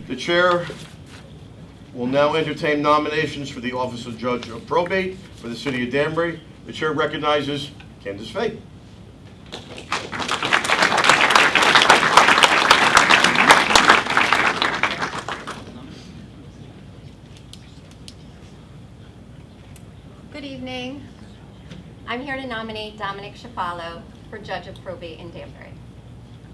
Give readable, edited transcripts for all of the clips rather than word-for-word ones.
The chair will now entertain nominations for the office of Judge of Probate for the City of Danbury. The chair recognizes Candace Fay. Good evening. I'm here to nominate Dominic Chieffalo for Judge of Probate in Danbury.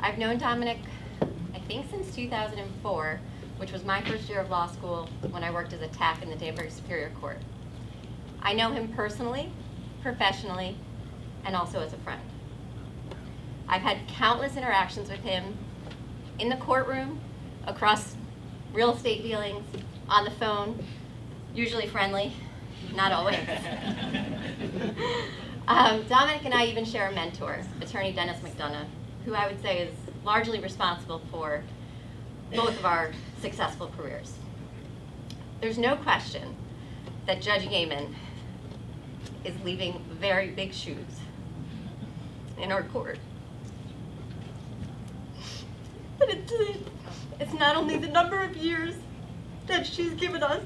I've known Dominic, I think, since 2004, which was my first year of law school when I worked as a TAC in the Danbury Superior Court. I know him personally, professionally, and also as a friend. I've had countless interactions with him in the courtroom, across real estate dealings, on the phone, usually friendly, not always. Dominic and I even share a mentor, attorney Dennis McDonough, who I would say is largely responsible for both of our successful careers. There's no question that Judge Yeaman is leaving very big shoes in our court. But it's not only the number of years that she's given us,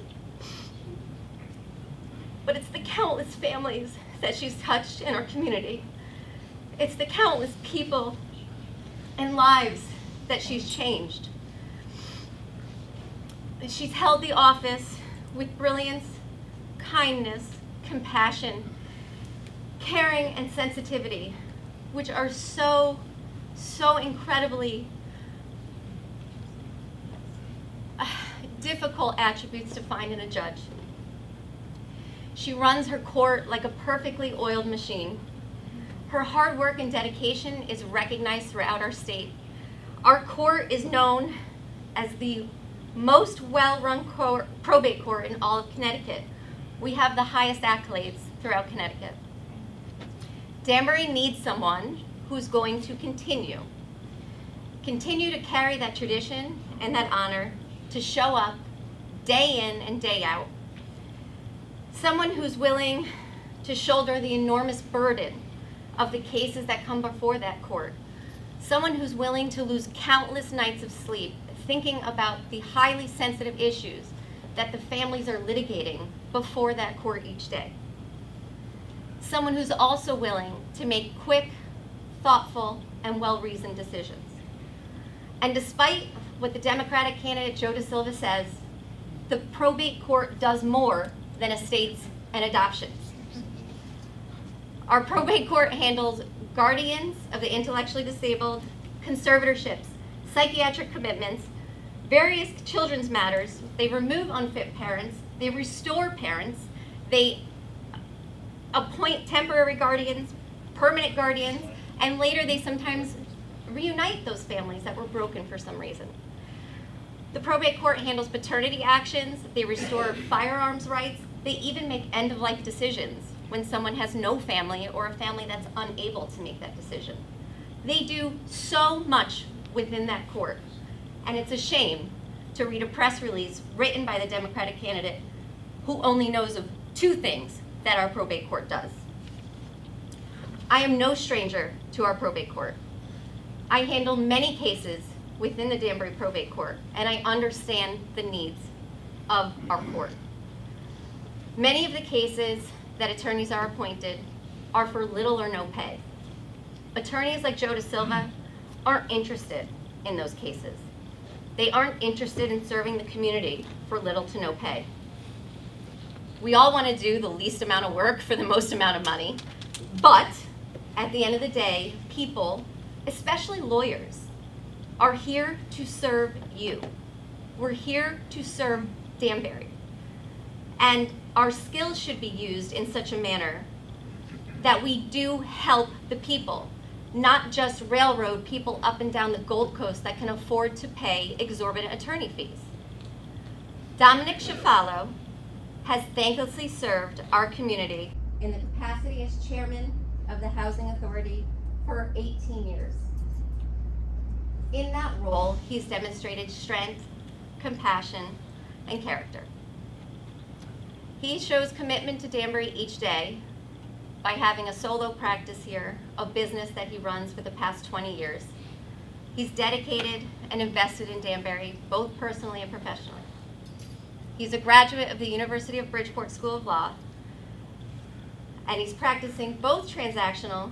but it's the countless families that she's touched in our community. It's the countless people and lives that she's changed. She's held the office with brilliance, kindness, compassion, caring, and sensitivity, which are so incredibly difficult attributes to find in a judge. She runs her court like a perfectly oiled machine. Her hard work and dedication is recognized throughout our state. Our court is known as the most well-run probate court in all of Connecticut. We have the highest accolades throughout Connecticut. Danbury needs someone who's going to continue to carry that tradition and that honor, to show up day in and day out. Someone who's willing to shoulder the enormous burden of the cases that come before that court. Someone who's willing to lose countless nights of sleep thinking about the highly sensitive issues that the families are litigating before that court each day. Someone who's also willing to make quick, thoughtful, and well-reasoned decisions. And despite what the Democratic candidate Joe Da Silva says, the probate court does more than estates and adoptions. Our probate court handles guardians of the intellectually disabled, conservatorships, psychiatric commitments, various children's matters. They remove unfit parents, they restore parents, they appoint temporary guardians, permanent guardians, and later they sometimes reunite those families that were broken for some reason. The probate court handles paternity actions, they restore firearms rights, they even make end-of-life decisions when someone has no family or a family that's unable to make that decision. They do so much within that court, and it's a shame to read a press release written by the Democratic candidate who only knows of two things that our probate court does. I am no stranger to our probate court. I handle many cases within the Danbury probate court, and I understand the needs of our court. Many of the cases that attorneys are appointed are for little or no pay. Attorneys like Joe Da Silva aren't interested in those cases. They aren't interested in serving the community for little to no pay. We all want to do the least amount of work for the most amount of money, but at the end of the day, people, especially lawyers, are here to serve you. We're here to serve Danbury. And our skills should be used in such a manner that we do help the people, not just railroad people up and down the Gold Coast that can afford to pay exorbitant attorney fees. Dominic Chieffalo has thanklessly served our community in the capacity as chairman of the Housing Authority for 18 years. In that role, he's demonstrated strength, compassion, and character. He shows commitment to Danbury each day by having a solo practice here, a business that he runs for the past 20 years, He's dedicated and invested in Danbury, both personally and professionally. He's a graduate of the University of Bridgeport School of Law, and he's practicing both transactional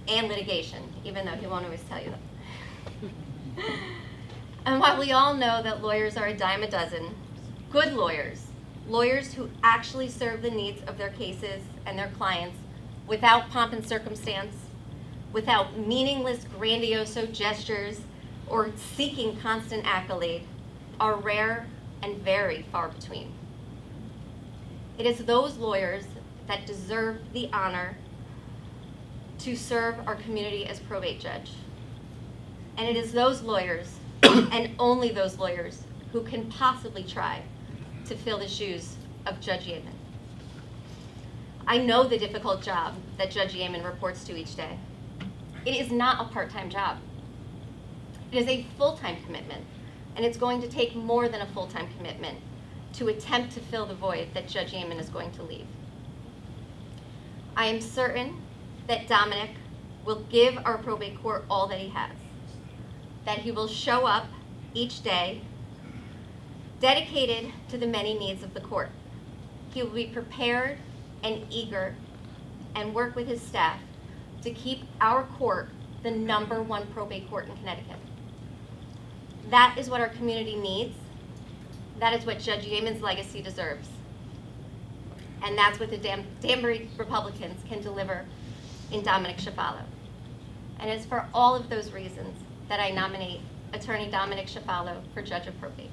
and litigation, even though he won't always tell you that. And while we all know that lawyers are a dime a dozen, good lawyers, lawyers who actually serve the needs of their cases and their clients without pomp and circumstance, without meaningless, grandiose gestures, or seeking constant accolade, are rare and very far between. It is those lawyers that deserve the honor to serve our community as probate judge. And it is those lawyers, and only those lawyers, who can possibly try to fill the shoes of Judge Yeaman. I know the difficult job that Judge Yeaman reports to each day. It is not a part-time job. It is a full-time commitment, and it's going to take more than a full-time commitment to attempt to fill the void that Judge Yeaman is going to leave. I am certain that Dominic will give our probate court all that he has, that he will show up each day dedicated to the many needs of the court. He will be prepared and eager and work with his staff to keep our court the #1 probate court in Connecticut. That is what our community needs. That is what Judge Yeaman's legacy deserves. And that's what the Danbury Republicans can deliver in Dominic Chieffalo. And it's for all of those reasons that I nominate Attorney Dominic Chieffalo for Judge of Probate.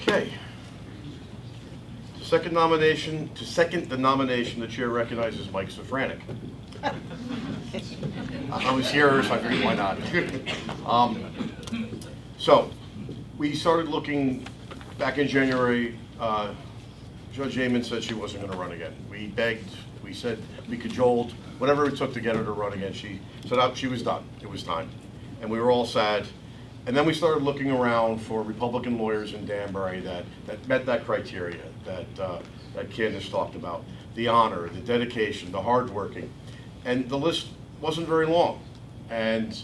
Okay. To second the nomination, the chair recognizes Mike Safranek. I was here, so I figured why not. So, we started looking back in January. Judge Yeaman said she wasn't going to run again. We begged, we said, we cajoled, whatever it took to get her to run again. She said she was done. It was time. And we were all sad. And then we started looking around for Republican lawyers in Danbury that met that criteria that Candace talked about. The honor, the dedication, the hardworking. And the list wasn't very long. And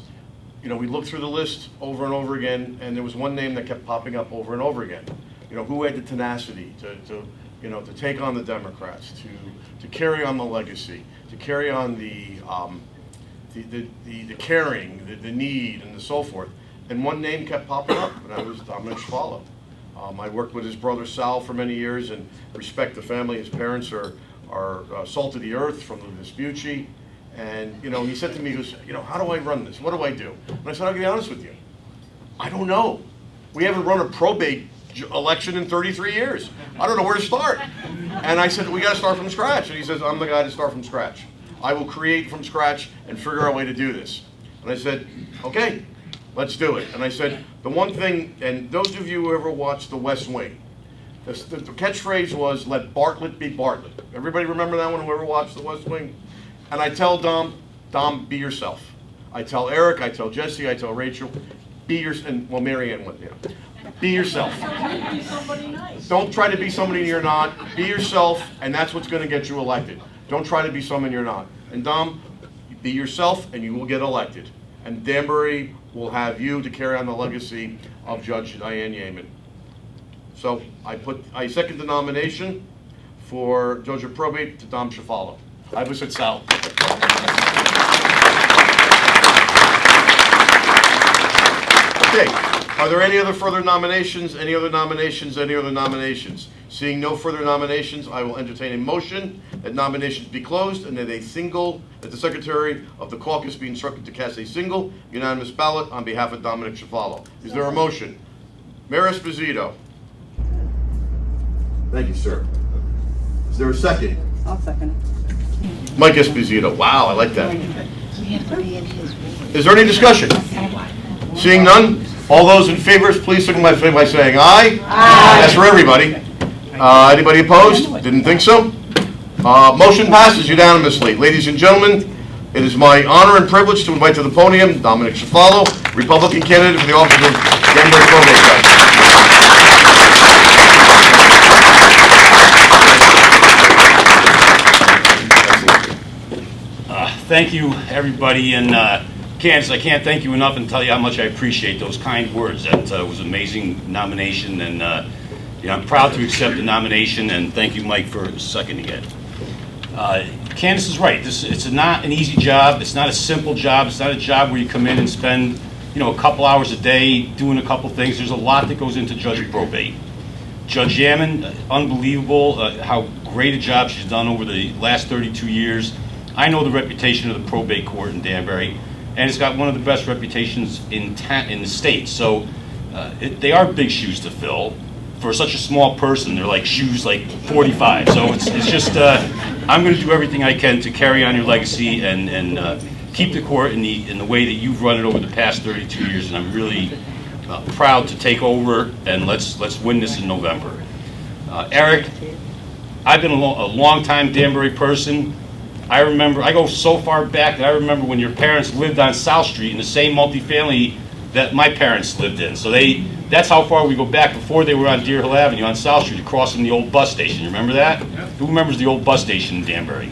we looked through the list over and over again, and there was one name that kept popping up over and over again. Who had the tenacity to take on the Democrats, to carry on the legacy, to carry on the caring, the need, and so forth. And one name kept popping up, and that was Dominic Chieffalo. I worked with his brother Sal for many years, and respect the family. His parents are salt of the earth from the Vespucci. And he said to me, he goes, how do I run this? What do I do? And I said, I'll be honest with you. I don't know. We haven't run a probate election in 33 years. I don't know where to start. And I said, we got to start from scratch. And he says, I'm the guy to start from scratch. I will create from scratch and figure out a way to do this. And I said, okay, let's do it. And I said, the one thing, and those of you who ever watched The West Wing, the catchphrase was, let Bartlett be Bartlett. Everybody remember that one, whoever watched The West Wing? And I tell Dom, be yourself. I tell Eric, I tell Jesse, I tell Rachel, be yourself, and well, Mary Ann went, be yourself. Don't try to be somebody you're not. Be yourself, and that's what's going to get you elected. Don't try to be someone you're not. And Dom, be yourself, and you will get elected. And Danbury will have you to carry on the legacy of Judge Diane Yeaman. So I second the nomination for Judge of Probate to Dom Chieffalo. I was at Sal. Okay, are there any other further nominations? Any other nominations? Any other nominations? Seeing no further nominations, I will entertain a motion that nominations be closed and that the Secretary of the Caucus be instructed to cast a single unanimous ballot on behalf of Dominic Chieffalo. Is there a motion? Mayor Esposito. Thank you, sir. Is there a second? I'll second it. Mike Esposito. Wow, I like that. Is there any discussion? Seeing none, all those in favor, please signify by saying aye. Aye. That's for everybody. Anybody opposed? Didn't think so? Motion passes unanimously. Ladies and gentlemen, it is my honor and privilege to invite to the podium Dominic Chieffalo, Republican candidate for the office of Danbury Probate Judge. Thank you, everybody, and Candace, I can't thank you enough and tell you how much I appreciate those kind words. That was an amazing nomination, and I'm proud to accept the nomination, and thank you, Mike, for seconding it. Candace is right. It's not an easy job. It's not a simple job. It's not a job where you come in and spend, a couple hours a day doing a couple things. There's a lot that goes into judging probate. Judge Yaman, unbelievable how great a job she's done over the last 32 years. I know the reputation of the probate court in Danbury, and it's got one of the best reputations in the state. So they are big shoes to fill. For such a small person, they're like shoes like 45. So it's just, I'm going to do everything I can to carry on your legacy and keep the court in the way that you've run it over the past 32 years. And I'm really proud to take over, and let's win this in November. Eric, I've been a long-time Danbury person. I go so far back that I remember when your parents lived on South Street in the same multifamily that my parents lived in. So that's how far we go back before they were on Deer Hill Avenue on South Street, across from the old bus station. You remember that? Yep. Who remembers the old bus station in Danbury?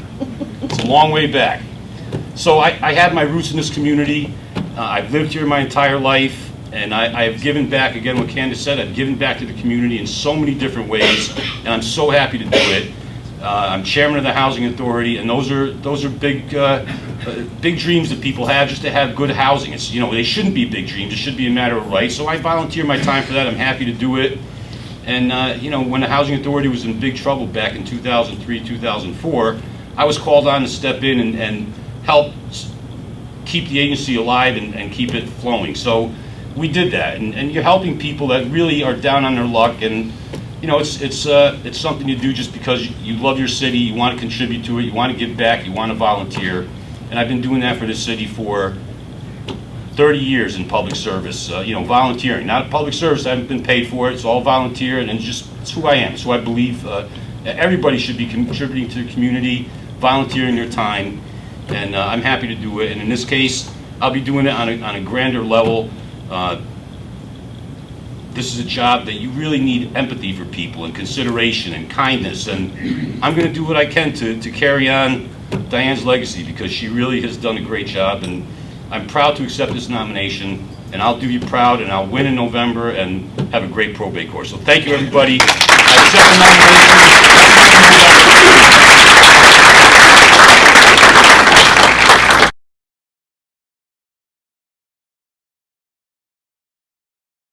It's a long way back. So I have my roots in this community. I've lived here my entire life, and I have given back, again, what Candace said, I've given back to the community in so many different ways, and I'm so happy to do it. I'm chairman of the Housing Authority, and those are big dreams that people have, just to have good housing. It's, they shouldn't be big dreams. It should be a matter of right. So I volunteer my time for that. I'm happy to do it. And when the Housing Authority was in big trouble back in 2003, 2004, I was called on to step in and help keep the agency alive and keep it flowing. So we did that, and you're helping people that really are down on their luck, and it's something you do just because you love your city, you want to contribute to it, you want to give back, you want to volunteer. And I've been doing that for this city for 30 years in public service, volunteering. Not public service, I haven't been paid for it, it's all volunteer, and it's who I am. So I believe everybody should be contributing to the community, volunteering their time, and I'm happy to do it. And in this case, I'll be doing it on a grander level. This is a job that you really need empathy for people and consideration and kindness, and I'm going to do what I can to carry on Diane's legacy, because she really has done a great job, and I'm proud to accept this nomination, and I'll do you proud, and I'll win in November and have a great probate course. So thank you, everybody. I accept the nomination.